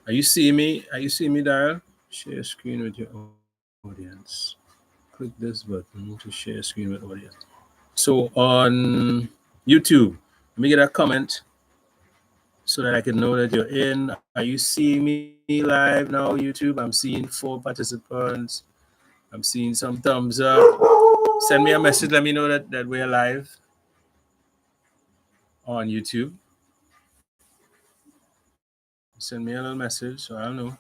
Are you seeing me? Are you seeing me, Daryl? Share screen with your audience. Click this button to share screen with audience. So on YouTube, let me get a comment so that I can know that you're in. Are you seeing me live now, YouTube? I'm seeing 4 participants. I'm seeing some thumbs up. Send me a message. Let me know that we're live on YouTube. Send me a little message so I'll know.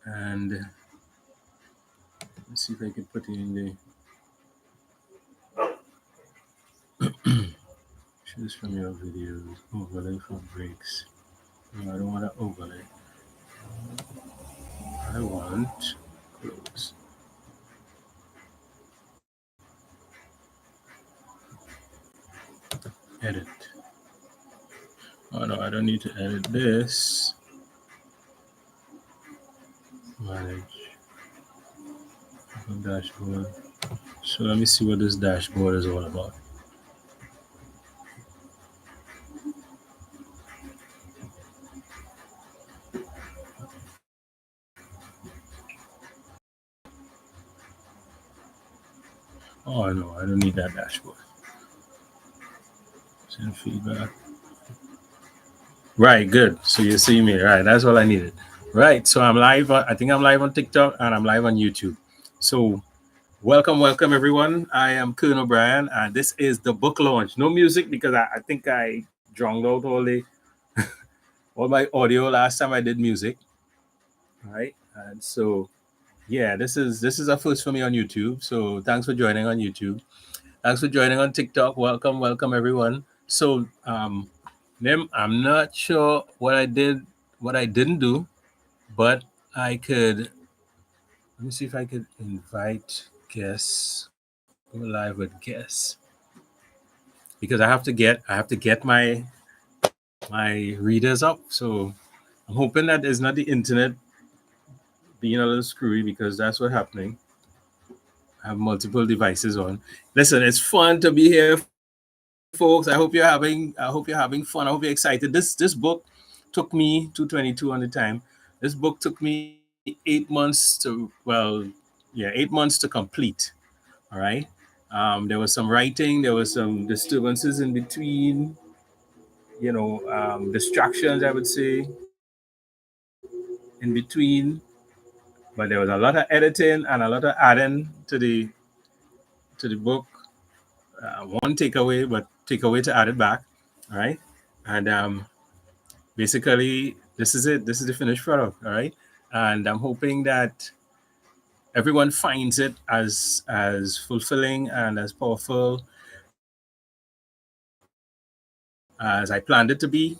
And let's see if I can put it in the choose from your videos, overlay for breaks. No, I don't want to overlay. I want close. Edit. Oh no, I don't need to edit this. Manage dashboard. So let me see what this dashboard is all about. Oh no, I don't need that dashboard. Send feedback. Right, good. So you see me, right? That's all I needed. Right. So I'm live. I think I'm live on TikTok and I'm live on YouTube. So welcome everyone. I am Kean O'Brien, and this is the book launch. No music because I think I drowned out all my audio last time I did music. Right. And so yeah, this is a first for me on YouTube. So thanks for joining on YouTube. Thanks for joining on TikTok. Welcome everyone. So Nim, I'm not sure what I didn't do, but I could let me see if I could invite guests, go live with guests. Because I have to get my readers up. So I'm hoping that it's not the internet being a little screwy because that's what's happening. I have multiple devices on. Listen, it's fun to be here, folks. I hope you're having fun. I hope you're excited. This book took me 222 on the time. This book took me 8 months to 8 months to complete. All right. There was some writing. There was some disturbances in between. Distractions. I would say in between. But there was a lot of editing and a lot of adding to the book. One takeaway, but takeaway to add it back. All right. And basically, this is it. This is the finished product. All right. And I'm hoping that everyone finds it as fulfilling and as powerful as I planned it to be,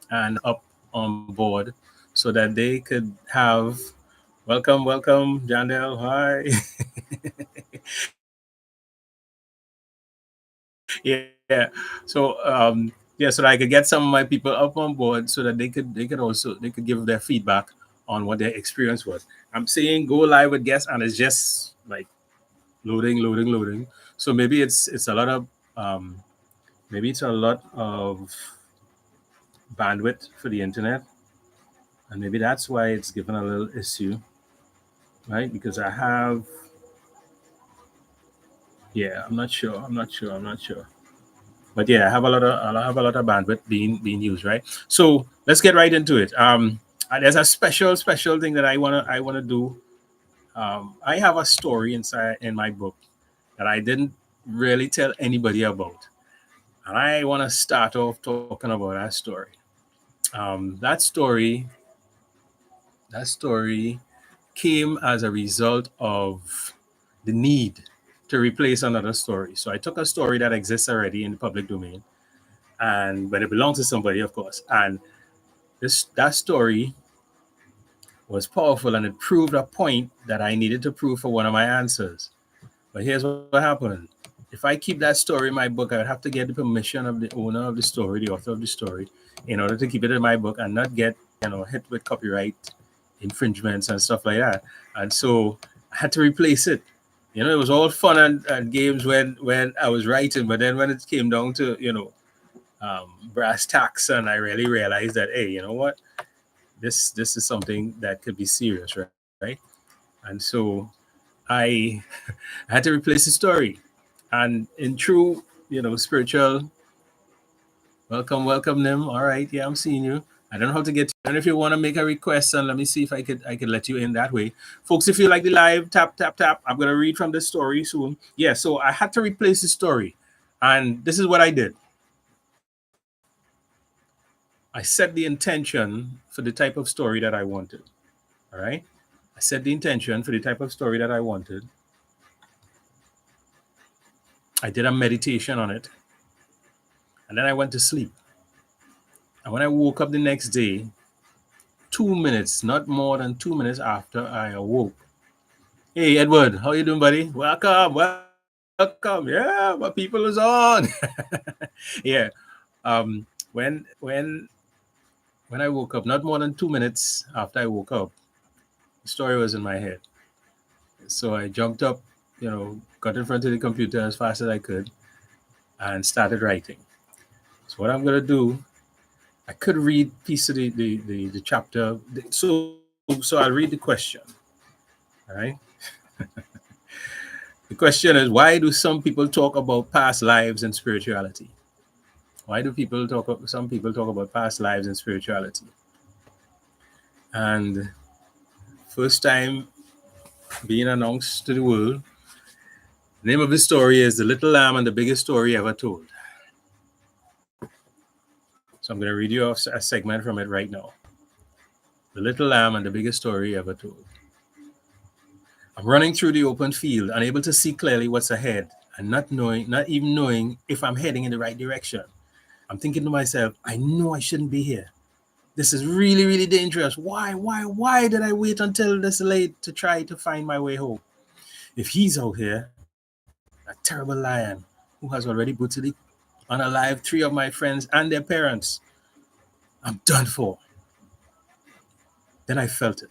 and up on board so that they could have welcome, Jandel. Hi. Yeah. So so that I could get some of my people up on board so that they could give their feedback on what their experience was. I'm saying go live with guests and it's just like loading. So maybe it's a lot of um, maybe it's a lot of bandwidth for the internet, and maybe that's why it's given a little issue, right? Because I have, yeah, I'm not sure. But yeah, I have a lot of bandwidth being used, right? So let's get right into it. There's a special thing that I wanna do. I have a story inside in my book that I didn't really tell anybody about, and I want to start off talking about that story. That story came as a result of the need to replace another story. So I took a story that exists already in the public domain, and but it belongs to somebody, of course. And that story was powerful, and it proved a point that I needed to prove for one of my answers. But here's what happened. If I keep that story in my book, I would have to get the permission of the owner of the story, the author of the story, in order to keep it in my book and not get hit with copyright infringements and stuff like that. And so I had to replace it. It was all fun and games when I was writing, but then when it came down to brass tacks, and I really realized that, hey, you know what, this is something that could be serious, right? And so I I had to replace the story, and in true, spiritual, welcome them. All right, yeah, I'm seeing you. I don't know how to get to you. And if you want to make a request, and let me see if I could let you in that way. Folks, if you like the live, tap, tap, tap. I'm gonna read from the story soon. Yeah, so I had to replace the story. And this is what I did. I set the intention for the type of story that I wanted. All right. I set the intention for the type of story that I wanted. I did a meditation on it. And then I went to sleep. And when I woke up the next day, 2 minutes, not more than 2 minutes after I awoke. Hey, Edward, how you doing, buddy? Welcome. Yeah, my people is on. Yeah. When when I woke up, not more than 2 minutes after I woke up, the story was in my head. So I jumped up, got in front of the computer as fast as I could, and started writing. So what I'm gonna do, I could read piece of the chapter. So I'll read the question. All right. The question is, why do some people talk about past lives and spirituality? Why do some people talk about past lives and spirituality? And first time being announced to the world, the name of the story is The Little Lamb and the Biggest Story Ever Told. So I'm going to read you a segment from it right now. The Little Lamb and the Biggest Story Ever Told. I'm running through the open field, unable to see clearly what's ahead, and not even knowing if I'm heading in the right direction. I'm thinking to myself, I know I shouldn't be here. This is really, really dangerous. Why did I wait until this late to try to find my way home? If he's out here, a terrible lion who has already brutally unalived 3 of my friends and their parents, I'm done for. Then I felt it.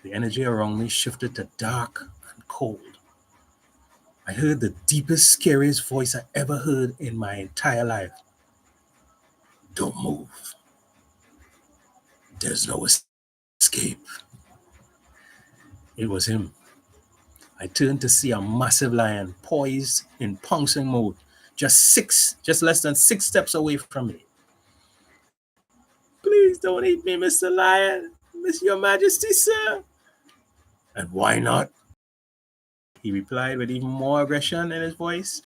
The energy around me shifted to dark and cold. I heard the deepest, scariest voice I ever heard in my entire life. Don't move. There's no escape. It was him. I turned to see a massive lion poised in pouncing mode, just less than 6 steps away from me. Please don't eat me, Mr. Lion, Miss Your Majesty, sir. And why not? He replied with even more aggression in his voice.